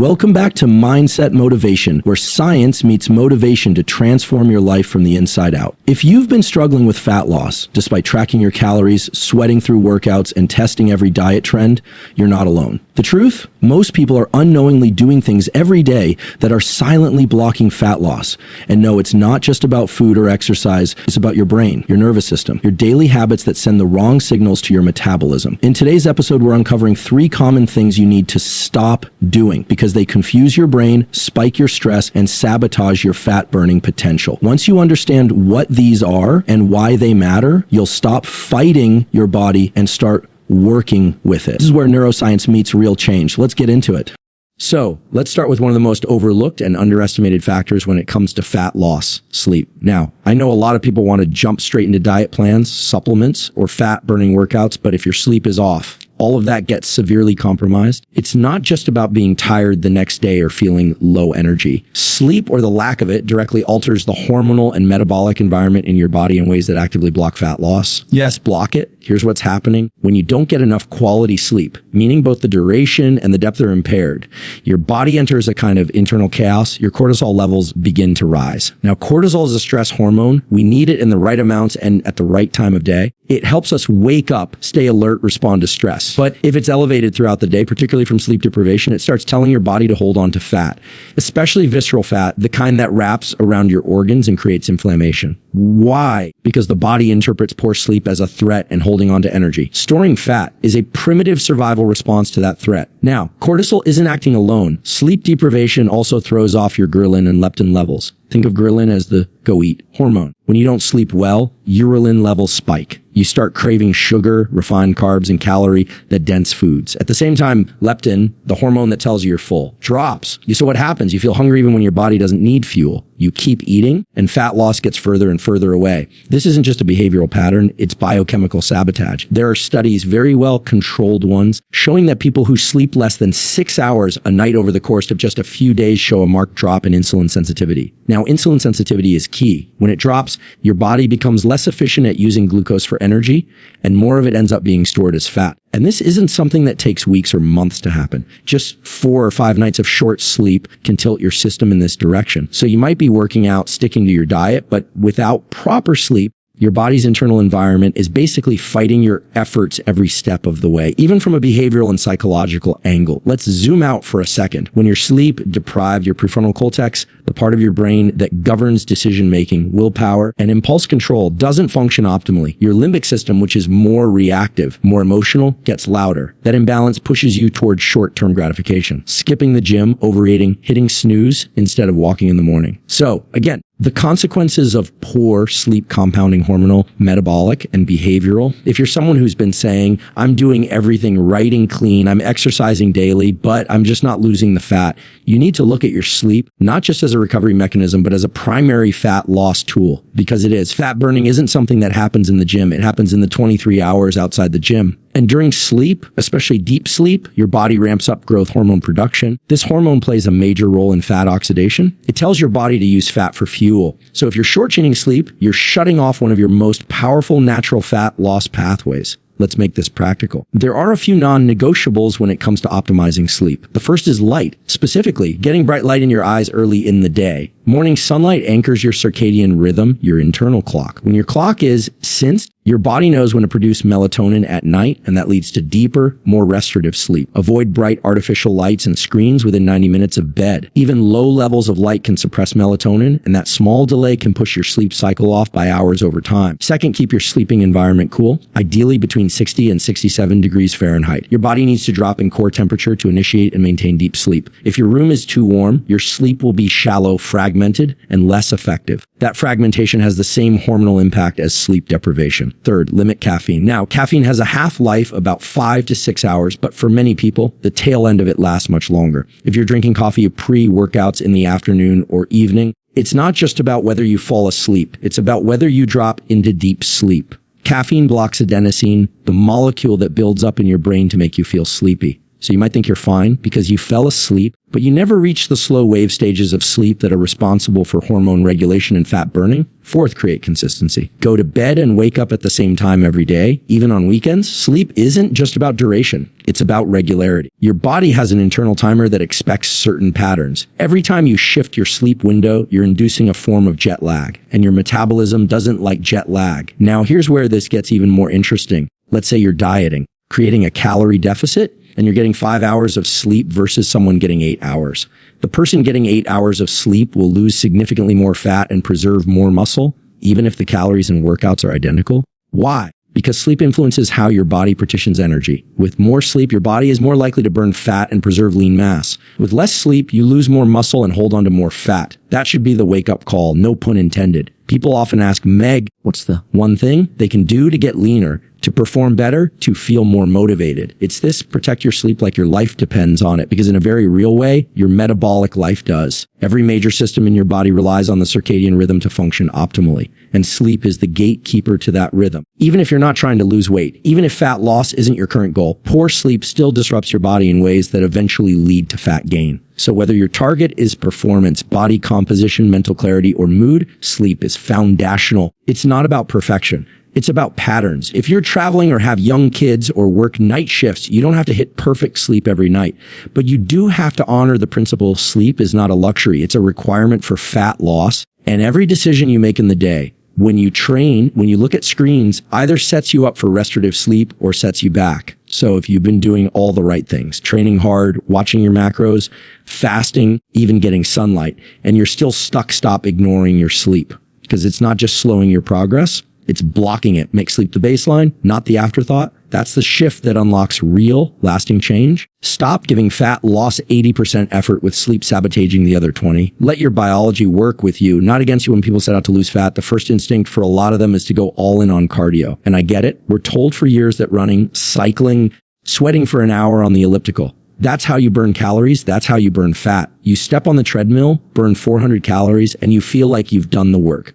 Welcome back to Mindset Motivation, where science meets motivation to transform your life from the inside out. If you've been struggling with fat loss, despite tracking your calories, sweating through workouts, and testing every diet trend, you're not alone. The truth? Most people are unknowingly doing things every day that are silently blocking fat loss. And no, it's not just about food or exercise. It's about your brain, your nervous system, your daily habits that send the wrong signals to your metabolism. In today's episode, we're uncovering 3 common things you need to stop doing because they confuse your brain, spike your stress, and sabotage your fat-burning potential. Once you understand what these are and why they matter, you'll stop fighting your body and start working with it. This is where neuroscience meets real change. Let's get into it. So let's start with one of the most overlooked and underestimated factors when it comes to fat loss: sleep. Now, I know a lot of people want to jump straight into diet plans, supplements, or fat-burning workouts, but if your sleep is off, all of that gets severely compromised. It's not just about being tired the next day or feeling low energy. Sleep, or the lack of it, directly alters the hormonal and metabolic environment in your body in ways that actively block fat loss. Yes, block it. Here's what's happening. When you don't get enough quality sleep, meaning both the duration and the depth are impaired, your body enters a kind of internal chaos. Your cortisol levels begin to rise. Now, cortisol is a stress hormone. We need it in the right amounts and at the right time of day. It helps us wake up, stay alert, respond to stress. But if it's elevated throughout the day, particularly from sleep deprivation, it starts telling your body to hold on to fat, especially visceral fat, the kind that wraps around your organs and creates inflammation. Why? Because the body interprets poor sleep as a threat and holding on to energy. Storing fat is a primitive survival response to that threat. Now, cortisol isn't acting alone. Sleep deprivation also throws off your ghrelin and leptin levels. Think of ghrelin as the go-eat hormone. When you don't sleep well, urine levels spike. You start craving sugar, refined carbs, and calorie-dense foods. At the same time, leptin, the hormone that tells you you're full, drops. So what happens? You feel hungry even when your body doesn't need fuel. You keep eating, and fat loss gets further and further away. This isn't just a behavioral pattern, it's biochemical sabotage. There are studies, very well controlled ones, showing that people who sleep less than 6 hours a night over the course of just a few days show a marked drop in insulin sensitivity. Now, insulin sensitivity is key. When it drops, your body becomes less efficient at using glucose for energy, and more of it ends up being stored as fat. And this isn't something that takes weeks or months to happen. Just 4 or 5 nights of short sleep can tilt your system in this direction. So you might be working out, sticking to your diet, but without proper sleep, your body's internal environment is basically fighting your efforts every step of the way, even from a behavioral and psychological angle. Let's zoom out for a second. When you're sleep deprived, your prefrontal cortex, the part of your brain that governs decision-making, willpower, and impulse control, doesn't function optimally. Your limbic system, which is more reactive, more emotional, gets louder. That imbalance pushes you towards short-term gratification, skipping the gym, overeating, hitting snooze instead of walking in the morning. So, again, the consequences of poor sleep compounding hormonal, metabolic, and behavioral. If you're someone who's been saying, I'm doing everything right and clean, I'm exercising daily, but I'm just not losing the fat, you need to look at your sleep, not just as a recovery mechanism, but as a primary fat loss tool, because it is. Fat burning isn't something that happens in the gym. It happens in the 23 hours outside the gym. And during sleep, especially deep sleep, your body ramps up growth hormone production. This hormone plays a major role in fat oxidation. It tells your body to use fat for fuel. So if you're shortchanging sleep, you're shutting off one of your most powerful natural fat loss pathways. Let's make this practical. There are a few non-negotiables when it comes to optimizing sleep. The first is light, specifically getting bright light in your eyes early in the day. Morning sunlight anchors your circadian rhythm, your internal clock. When your clock is synced, your body knows when to produce melatonin at night, and that leads to deeper, more restorative sleep. Avoid bright artificial lights and screens within 90 minutes of bed. Even low levels of light can suppress melatonin, and that small delay can push your sleep cycle off by hours over time. Second, keep your sleeping environment cool, ideally between 60 and 67 degrees Fahrenheit. Your body needs to drop in core temperature to initiate and maintain deep sleep. If your room is too warm, your sleep will be shallow, fragmented, and less effective. That fragmentation has the same hormonal impact as sleep deprivation. Third, limit caffeine. Now, caffeine has a half-life about 5 to 6 hours, but for many people, the tail end of it lasts much longer. If you're drinking coffee pre-workouts in the afternoon or evening, it's not just about whether you fall asleep. It's about whether you drop into deep sleep. Caffeine blocks adenosine, the molecule that builds up in your brain to make you feel sleepy. So you might think you're fine because you fell asleep, but you never reached the slow wave stages of sleep that are responsible for hormone regulation and fat burning. Fourth, create consistency. Go to bed and wake up at the same time every day, even on weekends. Sleep isn't just about duration. It's about regularity. Your body has an internal timer that expects certain patterns. Every time you shift your sleep window, you're inducing a form of jet lag, and your metabolism doesn't like jet lag. Now, here's where this gets even more interesting. Let's say you're dieting, creating a calorie deficit, and you're getting 5 hours of sleep versus someone getting 8 hours. The person getting 8 hours of sleep will lose significantly more fat and preserve more muscle, even if the calories and workouts are identical. Why? Because sleep influences how your body partitions energy. With more sleep, your body is more likely to burn fat and preserve lean mass. With less sleep, you lose more muscle and hold on to more fat. That should be the wake-up call, no pun intended. People often ask, Meg, what's the one thing they can do to get leaner, to perform better, to feel more motivated? It's this: protect your sleep like your life depends on it, because in a very real way, your metabolic life does. Every major system in your body relies on the circadian rhythm to function optimally, and sleep is the gatekeeper to that rhythm. Even if you're not trying to lose weight, even if fat loss isn't your current goal, poor sleep still disrupts your body in ways that eventually lead to fat gain. So whether your target is performance, body composition, mental clarity, or mood, sleep is foundational. It's not about perfection. It's about patterns. If you're traveling or have young kids or work night shifts, you don't have to hit perfect sleep every night. But you do have to honor the principle: sleep is not a luxury. It's a requirement for fat loss. And every decision you make in the day, when you train, when you look at screens, either sets you up for restorative sleep or sets you back. So if you've been doing all the right things, training hard, watching your macros, fasting, even getting sunlight, and you're still stuck, stop ignoring your sleep, because it's not just slowing your progress, it's blocking it. Make sleep the baseline, not the afterthought. That's the shift that unlocks real, lasting change. Stop giving fat loss 80% effort with sleep sabotaging the other 20. Let your biology work with you, not against you. When people set out to lose fat, the first instinct for a lot of them is to go all in on cardio. And I get it. We're told for years that running, cycling, sweating for an hour on the elliptical, that's how you burn calories. That's how you burn fat. You step on the treadmill, burn 400 calories, and you feel like you've done the work.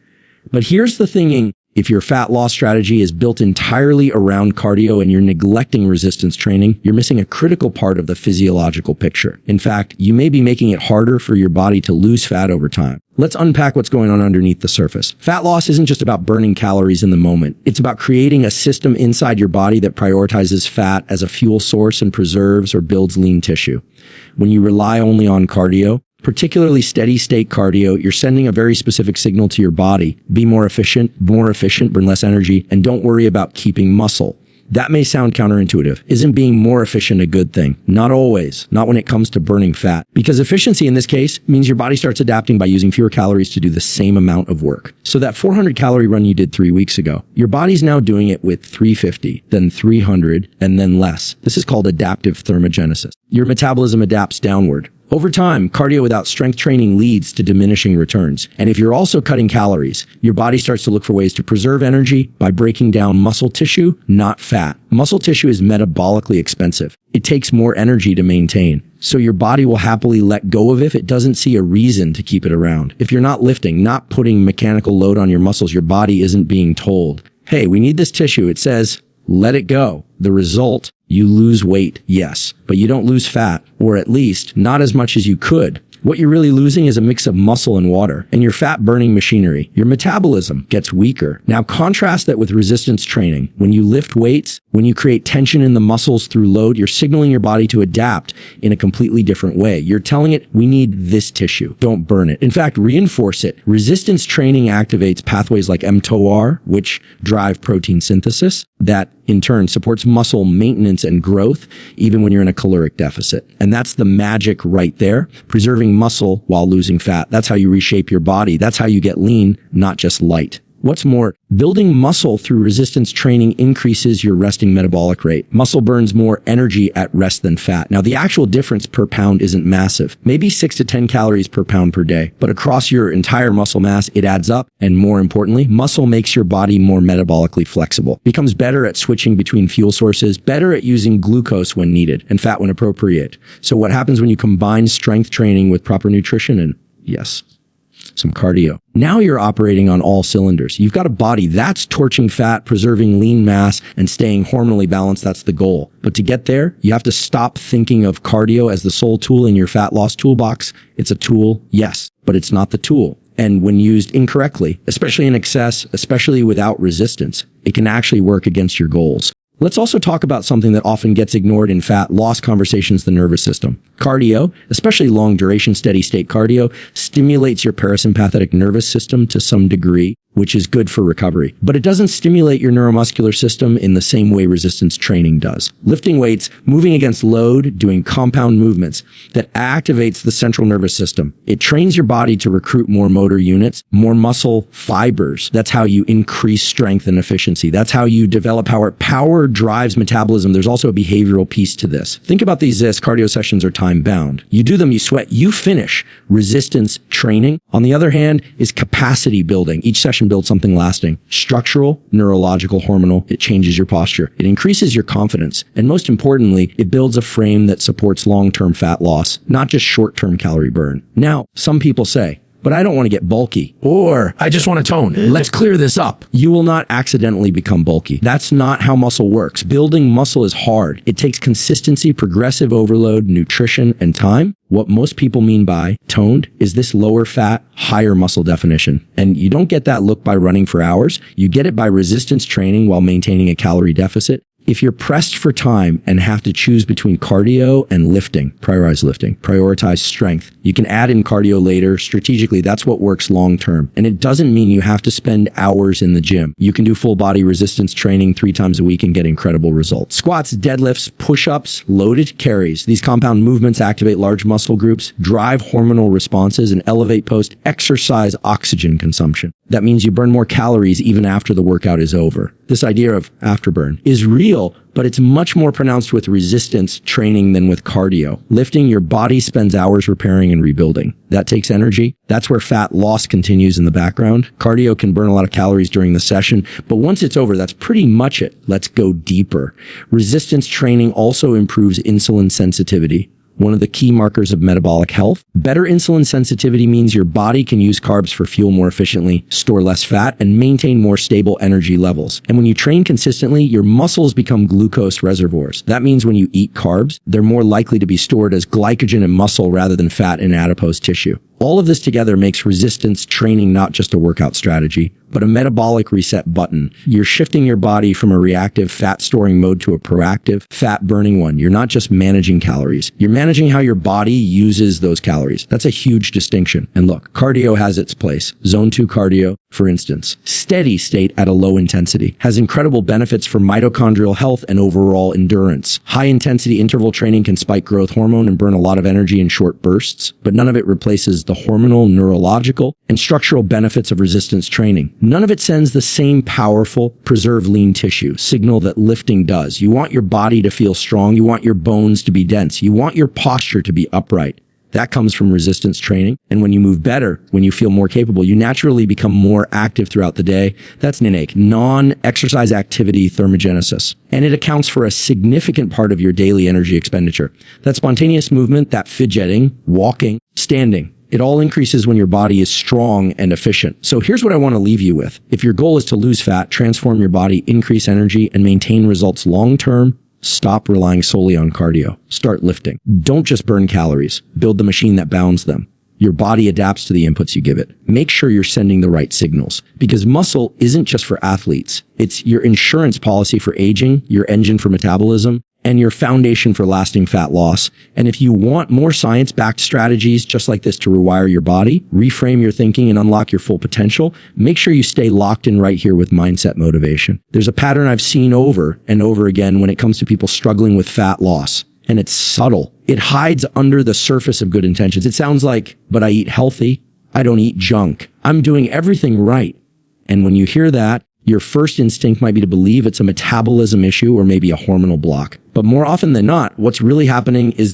But here's the thing. If your fat loss strategy is built entirely around cardio and you're neglecting resistance training, you're missing a critical part of the physiological picture. In fact, you may be making it harder for your body to lose fat over time. Let's unpack what's going on underneath the surface. Fat loss isn't just about burning calories in the moment. It's about creating a system inside your body that prioritizes fat as a fuel source and preserves or builds lean tissue. When you rely only on cardio, particularly steady state cardio, you're sending a very specific signal to your body: be more efficient, burn less energy, and don't worry about keeping muscle. That may sound counterintuitive. Isn't being more efficient a good thing? Not always. Not when it comes to burning fat. Because efficiency in this case means your body starts adapting by using fewer calories to do the same amount of work. So that 400 calorie run you did 3 weeks ago, your body's now doing it with 350, then 300, and then less. This is called adaptive thermogenesis. Your metabolism adapts downward. Over time, cardio without strength training leads to diminishing returns. And if you're also cutting calories, your body starts to look for ways to preserve energy by breaking down muscle tissue, not fat. Muscle tissue is metabolically expensive. It takes more energy to maintain. So your body will happily let go of it if it doesn't see a reason to keep it around. If you're not lifting, not putting mechanical load on your muscles, your body isn't being told, hey, we need this tissue. It says, let it go. The result: you lose weight, yes, but you don't lose fat, or at least not as much as you could. What you're really losing is a mix of muscle and water, and your fat-burning machinery. Your metabolism gets weaker. Now contrast that with resistance training. When you lift weights, when you create tension in the muscles through load, you're signaling your body to adapt in a completely different way. You're telling it, we need this tissue. Don't burn it. In fact, reinforce it. Resistance training activates pathways like mTOR, which drive protein synthesis. That, in turn, supports muscle maintenance and growth, even when you're in a caloric deficit. And that's the magic right there. Preserving muscle while losing fat. That's how you reshape your body. That's how you get lean, not just light. What's more, building muscle through resistance training increases your resting metabolic rate. Muscle burns more energy at rest than fat. Now, the actual difference per pound isn't massive, maybe 6 to 10 calories per pound per day, but across your entire muscle mass, it adds up. And more importantly, muscle makes your body more metabolically flexible, becomes better at switching between fuel sources, better at using glucose when needed and fat when appropriate. So what happens when you combine strength training with proper nutrition? And yes, some cardio. Now you're operating on all cylinders. You've got a body that's torching fat, preserving lean mass, and staying hormonally balanced. That's the goal. But to get there, you have to stop thinking of cardio as the sole tool in your fat loss toolbox. It's a tool, yes, but it's not the tool. And when used incorrectly, especially in excess, especially without resistance, it can actually work against your goals. Let's also talk about something that often gets ignored in fat loss conversations, the nervous system. Cardio, especially long duration steady state cardio, stimulates your parasympathetic nervous system to some degree, which is good for recovery. But it doesn't stimulate your neuromuscular system in the same way resistance training does. Lifting weights, moving against load, doing compound movements, that activates the central nervous system. It trains your body to recruit more motor units, more muscle fibers. That's how you increase strength and efficiency. That's how you develop power. Power drives metabolism. There's also a behavioral piece to this. Think about these cardio sessions are time bound. You do them, you sweat, you finish. Resistance training, on the other hand, is capacity building. Each session build something lasting. Structural, neurological, hormonal. It changes your posture. It increases your confidence. And most importantly, it builds a frame that supports long-term fat loss, not just short-term calorie burn. Now, some people say, but I don't want to get bulky, or I just want to tone. Let's clear this up. You will not accidentally become bulky. That's not how muscle works. Building muscle is hard. It takes consistency, progressive overload, nutrition, and time. What most people mean by toned is this lower fat, higher muscle definition. And you don't get that look by running for hours. You get it by resistance training while maintaining a calorie deficit. If you're pressed for time and have to choose between cardio and lifting, prioritize strength. You can add in cardio later. Strategically, that's what works long term. And it doesn't mean you have to spend hours in the gym. You can do full body resistance training 3 times a week and get incredible results. Squats, deadlifts, push-ups, loaded carries. These compound movements activate large muscle groups, drive hormonal responses, and elevate post-exercise oxygen consumption. That means you burn more calories even after the workout is over. This idea of afterburn is real, but it's much more pronounced with resistance training than with cardio. Lifting, your body spends hours repairing and rebuilding. That takes energy. That's where fat loss continues in the background. Cardio can burn a lot of calories during the session, but once it's over, that's pretty much it. Let's go deeper. Resistance training also improves insulin sensitivity, one of the key markers of metabolic health. Better insulin sensitivity means your body can use carbs for fuel more efficiently, store less fat, and maintain more stable energy levels. And when you train consistently, your muscles become glucose reservoirs. That means when you eat carbs, they're more likely to be stored as glycogen in muscle rather than fat in adipose tissue. All of this together makes resistance training not just a workout strategy, but a metabolic reset button. You're shifting your body from a reactive fat storing mode to a proactive fat burning one. You're not just managing calories. You're managing how your body uses those calories. That's a huge distinction. And look, cardio has its place. Zone 2 cardio, for instance, steady state at a low intensity, has incredible benefits for mitochondrial health and overall endurance. High intensity interval training can spike growth hormone and burn a lot of energy in short bursts, but none of it replaces the hormonal, neurological, and structural benefits of resistance training. None of it sends the same powerful, preserve lean tissue signal that lifting does. You want your body to feel strong. You want your bones to be dense. You want your posture to be upright. That comes from resistance training. And when you move better, when you feel more capable, you naturally become more active throughout the day. That's NINAC, non-exercise activity thermogenesis. And it accounts for a significant part of your daily energy expenditure. That spontaneous movement, that fidgeting, walking, standing, it all increases when your body is strong and efficient. So here's what I want to leave you with. If your goal is to lose fat, transform your body, increase energy, and maintain results long-term, stop relying solely on cardio. Start lifting. Don't just burn calories. Build the machine that bounds them. Your body adapts to the inputs you give it. Make sure you're sending the right signals, because muscle isn't just for athletes. It's your insurance policy for aging, your engine for metabolism, and your foundation for lasting fat loss. And if you want more science-backed strategies just like this to rewire your body, reframe your thinking, and unlock your full potential, make sure you stay locked in right here with Mindset Motivation. There's a pattern I've seen over and over again when it comes to people struggling with fat loss, and it's subtle. It hides under the surface of good intentions. It sounds like, but I eat healthy. I don't eat junk. I'm doing everything right. And when you hear that, your first instinct might be to believe it's a metabolism issue or maybe a hormonal block. But more often than not, what's really happening is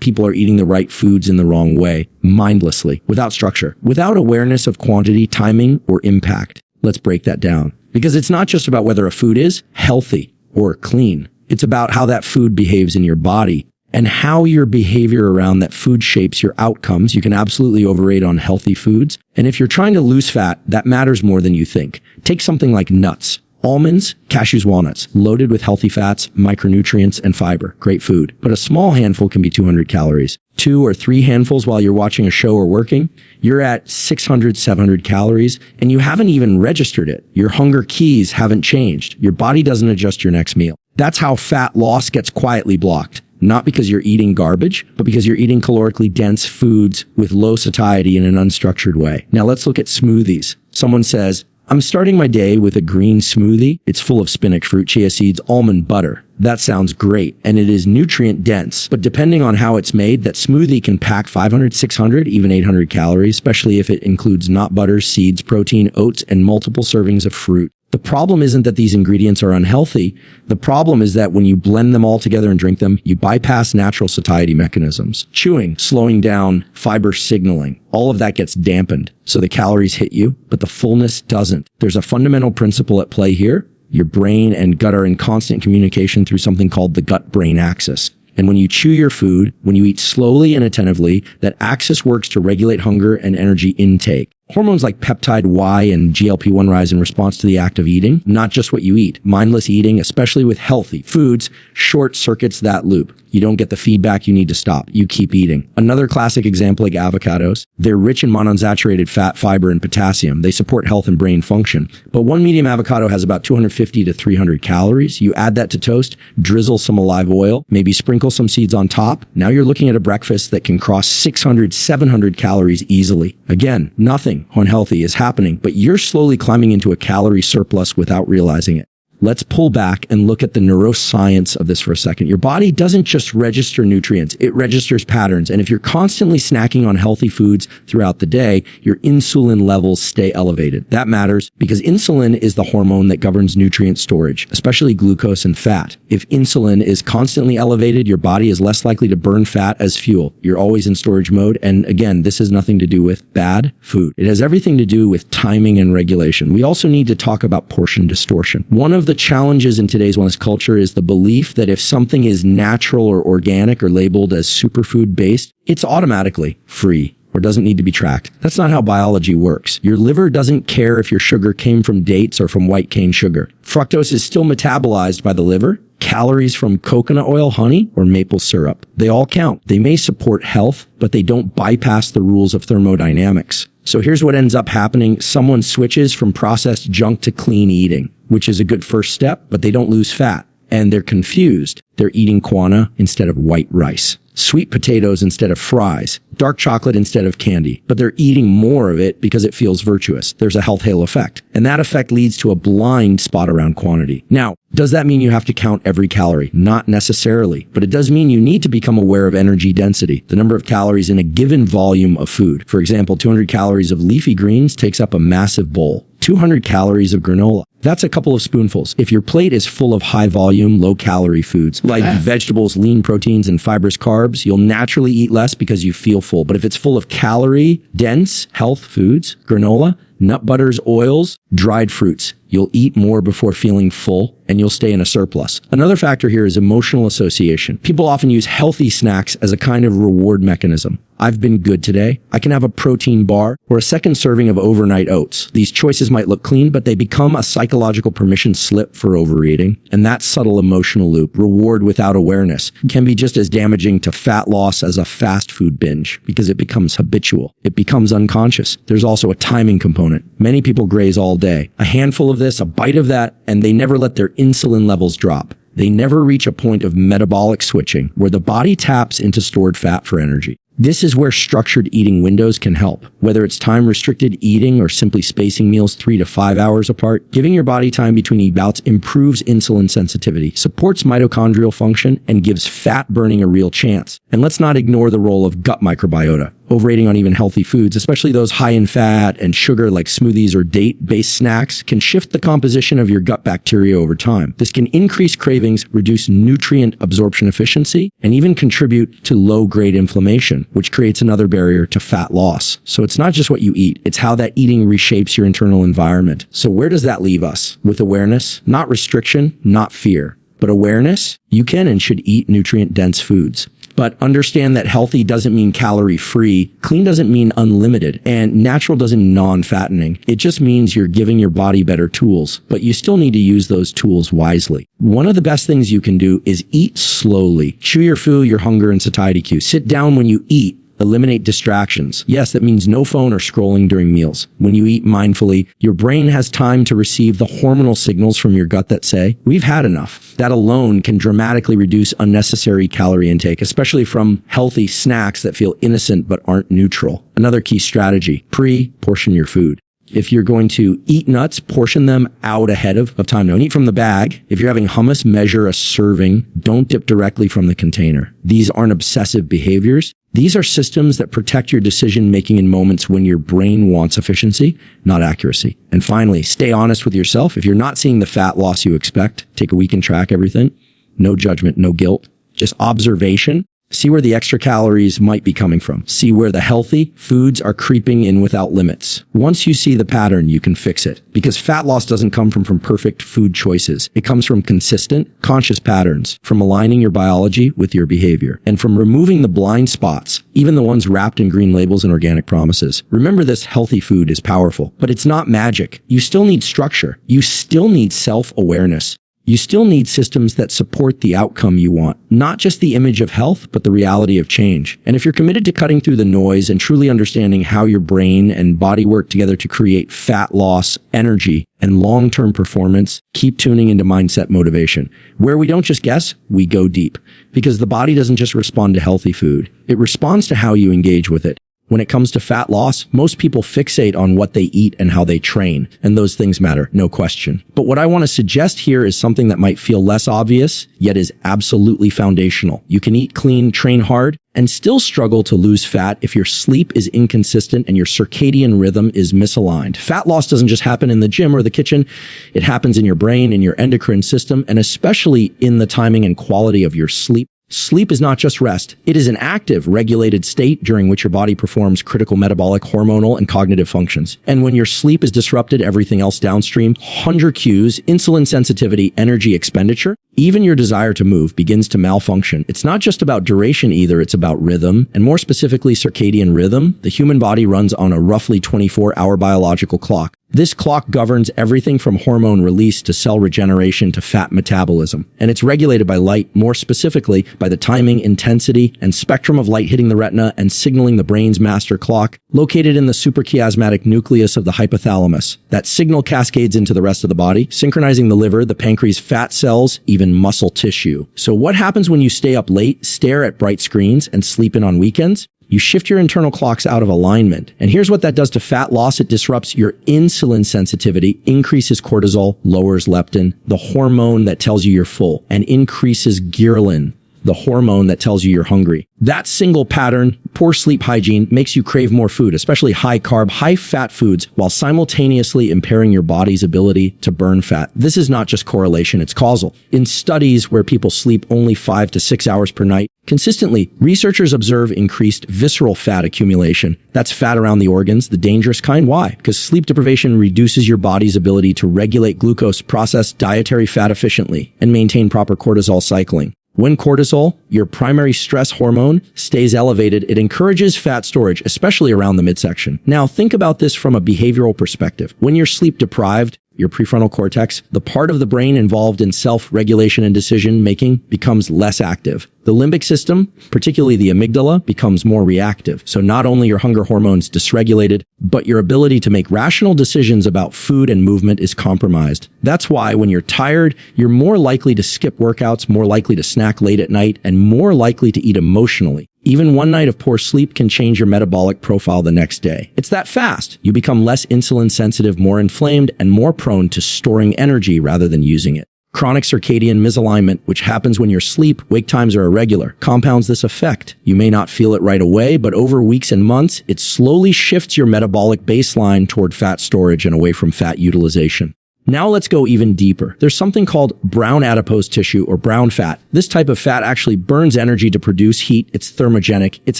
people are eating the right foods in the wrong way, mindlessly, without structure, without awareness of quantity, timing, or impact. Let's break that down. Because it's not just about whether a food is healthy or clean. It's about how that food behaves in your body and how your behavior around that food shapes your outcomes. You can absolutely overeat on healthy foods. And if you're trying to lose fat, that matters more than you think. Take something like nuts. Almonds, cashews, walnuts, loaded with healthy fats, micronutrients, and fiber. Great food. But a small handful can be 200 calories. 2 or 3 handfuls while you're watching a show or working, you're at 600, 700 calories, and you haven't even registered it. Your hunger keys haven't changed. Your body doesn't adjust your next meal. That's how fat loss gets quietly blocked. Not because you're eating garbage, but because you're eating calorically dense foods with low satiety in an unstructured way. Now let's look at smoothies. Someone says, I'm starting my day with a green smoothie. It's full of spinach, fruit, chia seeds, almond butter. That sounds great, and it is nutrient dense. But depending on how it's made, that smoothie can pack 500, 600, even 800 calories, especially if it includes nut butter, seeds, protein, oats, and multiple servings of fruit. The problem isn't that these ingredients are unhealthy. The problem is that when you blend them all together and drink them, you bypass natural satiety mechanisms. Chewing, slowing down, fiber signaling, all of that gets dampened. So the calories hit you, but the fullness doesn't. There's a fundamental principle at play here. Your brain and gut are in constant communication through something called the gut-brain axis. And when you chew your food, when you eat slowly and attentively, that axis works to regulate hunger and energy intake. Hormones like peptide Y and GLP-1 rise in response to the act of eating, not just what you eat. Mindless eating, especially with healthy foods, short circuits that loop. You don't get the feedback you need to stop. You keep eating. Another classic example, like avocados. They're rich in monounsaturated fat, fiber, and potassium. They support health and brain function. But one medium avocado has about 250 to 300 calories. You add that to toast, drizzle some olive oil, maybe sprinkle some seeds on top. Now you're looking at a breakfast that can cross 600, 700 calories easily. Again, nothing unhealthy is happening, but you're slowly climbing into a calorie surplus without realizing it. Let's pull back and look at the neuroscience of this for a second. Your body doesn't just register nutrients, it registers patterns. And if you're constantly snacking on healthy foods throughout the day, your insulin levels stay elevated. That matters because insulin is the hormone that governs nutrient storage, especially glucose and fat. If insulin is constantly elevated, your body is less likely to burn fat as fuel. You're always in storage mode. And again, this has nothing to do with bad food. It has everything to do with timing and regulation. We also need to talk about portion distortion. One of the challenges in today's wellness culture is the belief that if something is natural or organic or labeled as superfood based, it's automatically free or doesn't need to be tracked. That's not how biology works. Your liver doesn't care if your sugar came from dates or from white cane sugar. Fructose is still metabolized by the liver. Calories from coconut oil, honey, or maple syrup. They all count. They may support health, but they don't bypass the rules of thermodynamics. So here's what ends up happening. Someone switches from processed junk to clean eating, which is a good first step, but they don't lose fat. And they're confused. They're eating quinoa instead of white rice, sweet potatoes instead of fries, dark chocolate instead of candy, but they're eating more of it because it feels virtuous. There's a health halo effect, and that effect leads to a blind spot around quantity. Now, does that mean you have to count every calorie? Not necessarily, but it does mean you need to become aware of energy density, the number of calories in a given volume of food. For example, 200 calories of leafy greens takes up a massive bowl. 200 calories of granola. That's a couple of spoonfuls. If your plate is full of high volume, low calorie foods like vegetables, lean proteins, and fibrous carbs, you'll naturally eat less because you feel full. But if it's full of calorie dense health foods, granola, nut butters, oils, dried fruits, you'll eat more before feeling full and you'll stay in a surplus. Another factor here is emotional association. People often use healthy snacks as a kind of reward mechanism. I've been good today. I can have a protein bar or a second serving of overnight oats. These choices might look clean, but they become a psychological permission slip for overeating. And that subtle emotional loop, reward without awareness, can be just as damaging to fat loss as a fast food binge because it becomes habitual. It becomes unconscious. There's also a timing component. Many people graze all day. A handful of this, a bite of that, and they never let their insulin levels drop. They never reach a point of metabolic switching where the body taps into stored fat for energy. This is where structured eating windows can help. Whether it's time-restricted eating or simply spacing meals 3 to 5 hours apart, giving your body time between eat bouts improves insulin sensitivity, supports mitochondrial function, and gives fat burning a real chance. And let's not ignore the role of gut microbiota. Overeating on even healthy foods, especially those high in fat and sugar like smoothies or date-based snacks, can shift the composition of your gut bacteria over time. This can increase cravings, reduce nutrient absorption efficiency, and even contribute to low-grade inflammation, which creates another barrier to fat loss. So it's not just what you eat, it's how that eating reshapes your internal environment. So where does that leave us? With awareness, not restriction, not fear. But awareness, you can and should eat nutrient-dense foods. But understand that healthy doesn't mean calorie-free, clean doesn't mean unlimited, and natural doesn't mean non-fattening. It just means you're giving your body better tools, but you still need to use those tools wisely. One of the best things you can do is eat slowly. Chew your food, your hunger, and satiety cues. Sit down when you eat. Eliminate distractions. Yes, that means no phone or scrolling during meals. When you eat mindfully, your brain has time to receive the hormonal signals from your gut that say, we've had enough. That alone can dramatically reduce unnecessary calorie intake, especially from healthy snacks that feel innocent but aren't neutral. Another key strategy, pre-portion your food. If you're going to eat nuts, portion them out ahead of time. Don't eat from the bag. If you're having hummus, measure a serving. Don't dip directly from the container. These aren't obsessive behaviors. These are systems that protect your decision-making in moments when your brain wants efficiency, not accuracy. And finally, stay honest with yourself. If you're not seeing the fat loss you expect, take a week and track everything. No judgment, no guilt, just observation. See where the extra calories might be coming from. See where the healthy foods are creeping in without limits. Once you see the pattern, you can fix it. Because fat loss doesn't come from perfect food choices. It comes from consistent, conscious patterns, from aligning your biology with your behavior, and from removing the blind spots, even the ones wrapped in green labels and organic promises. Remember, this healthy food is powerful, but it's not magic. You still need structure. You still need self-awareness. You still need systems that support the outcome you want, not just the image of health, but the reality of change. And if you're committed to cutting through the noise and truly understanding how your brain and body work together to create fat loss, energy, and long-term performance, keep tuning into Mindset Motivation, where we don't just guess, we go deep. Because the body doesn't just respond to healthy food. It responds to how you engage with it. When it comes to fat loss, most people fixate on what they eat and how they train, and those things matter, no question. But what I want to suggest here is something that might feel less obvious, yet is absolutely foundational. You can eat clean, train hard, and still struggle to lose fat if your sleep is inconsistent and your circadian rhythm is misaligned. Fat loss doesn't just happen in the gym or the kitchen. It happens in your brain, in your endocrine system, and especially in the timing and quality of your sleep. Sleep is not just rest. It is an active, regulated state during which your body performs critical metabolic, hormonal, and cognitive functions. And when your sleep is disrupted, everything else downstream, hunger cues, insulin sensitivity, energy expenditure, even your desire to move begins to malfunction. It's not just about duration either, it's about rhythm, and more specifically circadian rhythm. The human body runs on a roughly 24-hour biological clock. This clock governs everything from hormone release to cell regeneration to fat metabolism. And it's regulated by light, more specifically by the timing, intensity, and spectrum of light hitting the retina and signaling the brain's master clock, located in the suprachiasmatic nucleus of the hypothalamus. That signal cascades into the rest of the body, synchronizing the liver, the pancreas, fat cells, even muscle tissue. So what happens when you stay up late, stare at bright screens, and sleep in on weekends? You shift your internal clocks out of alignment. And here's what that does to fat loss. It disrupts your insulin sensitivity, increases cortisol, lowers leptin, the hormone that tells you you're full, and increases ghrelin, the hormone that tells you you're hungry. That single pattern, poor sleep hygiene, makes you crave more food, especially high-carb, high-fat foods, while simultaneously impairing your body's ability to burn fat. This is not just correlation, it's causal. In studies where people sleep only 5 to 6 hours per night, consistently, researchers observe increased visceral fat accumulation. That's fat around the organs, the dangerous kind. Why? Because sleep deprivation reduces your body's ability to regulate glucose, process dietary fat efficiently, and maintain proper cortisol cycling. When cortisol, your primary stress hormone, stays elevated, it encourages fat storage, especially around the midsection. Now, think about this from a behavioral perspective. When you're sleep deprived, your prefrontal cortex, the part of the brain involved in self-regulation and decision-making, becomes less active. The limbic system, particularly the amygdala, becomes more reactive. So not only your hunger hormones dysregulated, but your ability to make rational decisions about food and movement is compromised. That's why when you're tired, you're more likely to skip workouts, more likely to snack late at night, and more likely to eat emotionally. Even one night of poor sleep can change your metabolic profile the next day. It's that fast. You become less insulin sensitive, more inflamed, and more prone to storing energy rather than using it. Chronic circadian misalignment, which happens when your sleep-wake times are irregular, compounds this effect. You may not feel it right away, but over weeks and months, it slowly shifts your metabolic baseline toward fat storage and away from fat utilization. Now let's go even deeper. There's something called brown adipose tissue or brown fat. This type of fat actually burns energy to produce heat. It's thermogenic. It's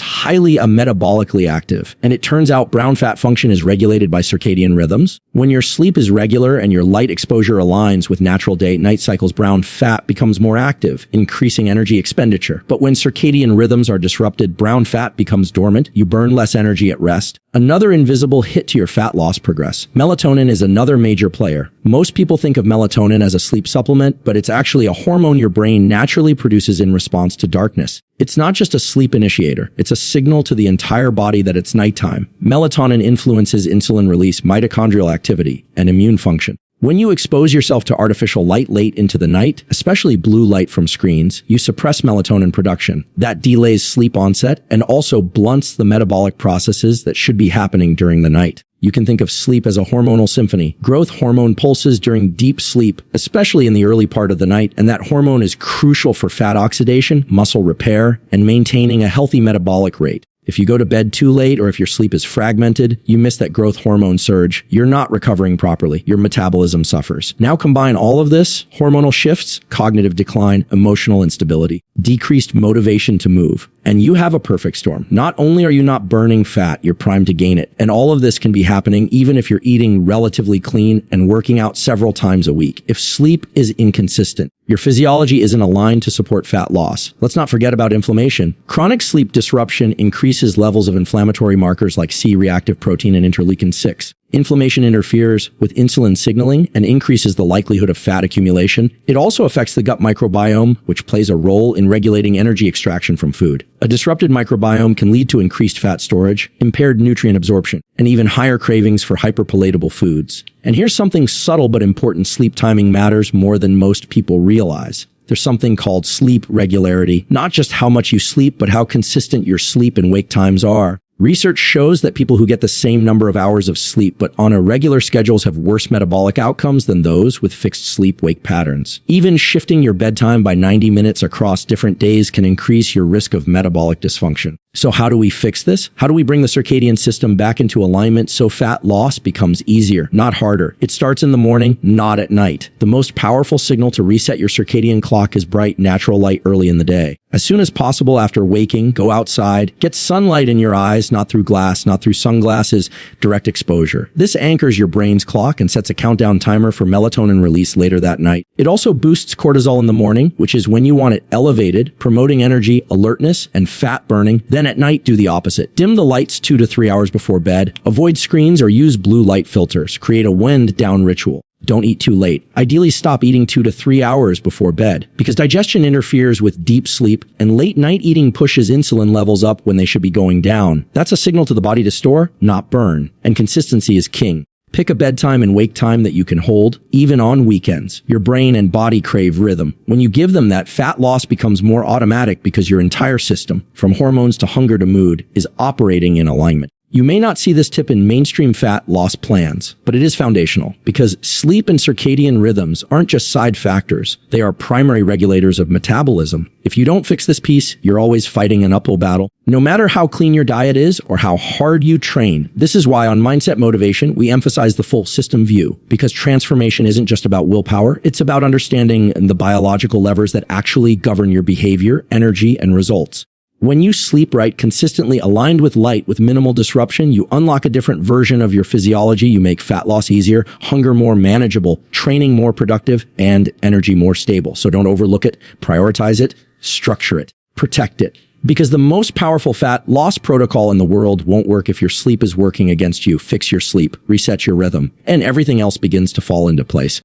highly metabolically active. And it turns out brown fat function is regulated by circadian rhythms. When your sleep is regular and your light exposure aligns with natural day-night cycles, brown fat becomes more active, increasing energy expenditure. But when circadian rhythms are disrupted, brown fat becomes dormant. You burn less energy at rest. Another invisible hit to your fat loss progress. Melatonin is another major player. Most people think of melatonin as a sleep supplement, but it's actually a hormone your brain naturally produces in response to darkness. It's not just a sleep initiator. It's a signal to the entire body that it's nighttime. Melatonin influences insulin release, mitochondrial activity, and immune function. When you expose yourself to artificial light late into the night, especially blue light from screens, you suppress melatonin production. That delays sleep onset and also blunts the metabolic processes that should be happening during the night. You can think of sleep as a hormonal symphony. Growth hormone pulses during deep sleep, especially in the early part of the night, and that hormone is crucial for fat oxidation, muscle repair, and maintaining a healthy metabolic rate. If you go to bed too late or if your sleep is fragmented, you miss that growth hormone surge. You're not recovering properly. Your metabolism suffers. Now combine all of this: hormonal shifts, cognitive decline, emotional instability, decreased motivation to move, and you have a perfect storm. Not only are you not burning fat, you're primed to gain it. And all of this can be happening even if you're eating relatively clean and working out several times a week. If sleep is inconsistent, your physiology isn't aligned to support fat loss. Let's not forget about inflammation. Chronic sleep disruption increases levels of inflammatory markers like C-reactive protein and interleukin-6. Inflammation interferes with insulin signaling and increases the likelihood of fat accumulation. It also affects the gut microbiome, which plays a role in regulating energy extraction from food. A disrupted microbiome can lead to increased fat storage, impaired nutrient absorption, and even higher cravings for hyperpalatable foods. And here's something subtle but important: sleep timing matters more than most people realize. There's something called sleep regularity. Not just how much you sleep, but how consistent your sleep and wake times are. Research shows that people who get the same number of hours of sleep but on irregular schedules have worse metabolic outcomes than those with fixed sleep-wake patterns. Even shifting your bedtime by 90 minutes across different days can increase your risk of metabolic dysfunction. So how do we fix this? How do we bring the circadian system back into alignment so fat loss becomes easier, not harder? It starts in the morning, not at night. The most powerful signal to reset your circadian clock is bright, natural light early in the day. As soon as possible after waking, go outside, get sunlight in your eyes, not through glass, not through sunglasses, direct exposure. This anchors your brain's clock and sets a countdown timer for melatonin release later that night. It also boosts cortisol in the morning, which is when you want it elevated, promoting energy, alertness, and fat burning. Then at night, do the opposite. Dim the lights 2 to 3 hours before bed. Avoid screens or use blue light filters. Create a wind down ritual. Don't eat too late. Ideally, stop eating 2 to 3 hours before bed because digestion interferes with deep sleep, and late night eating pushes insulin levels up when they should be going down. That's a signal to the body to store, not burn. And consistency is king. Pick a bedtime and wake time that you can hold, even on weekends. Your brain and body crave rhythm. When you give them that, fat loss becomes more automatic because your entire system, from hormones to hunger to mood, is operating in alignment. You may not see this tip in mainstream fat loss plans, but it is foundational because sleep and circadian rhythms aren't just side factors. They are primary regulators of metabolism. If you don't fix this piece, you're always fighting an uphill battle. No matter how clean your diet is or how hard you train, this is why on Mindset Motivation, we emphasize the full system view, because transformation isn't just about willpower. It's about understanding the biological levers that actually govern your behavior, energy, and results. When you sleep right, consistently aligned with light with minimal disruption, you unlock a different version of your physiology. You make fat loss easier, hunger more manageable, training more productive, and energy more stable. So don't overlook it, prioritize it, structure it, protect it. Because the most powerful fat loss protocol in the world won't work if your sleep is working against you. Fix your sleep, reset your rhythm, and everything else begins to fall into place.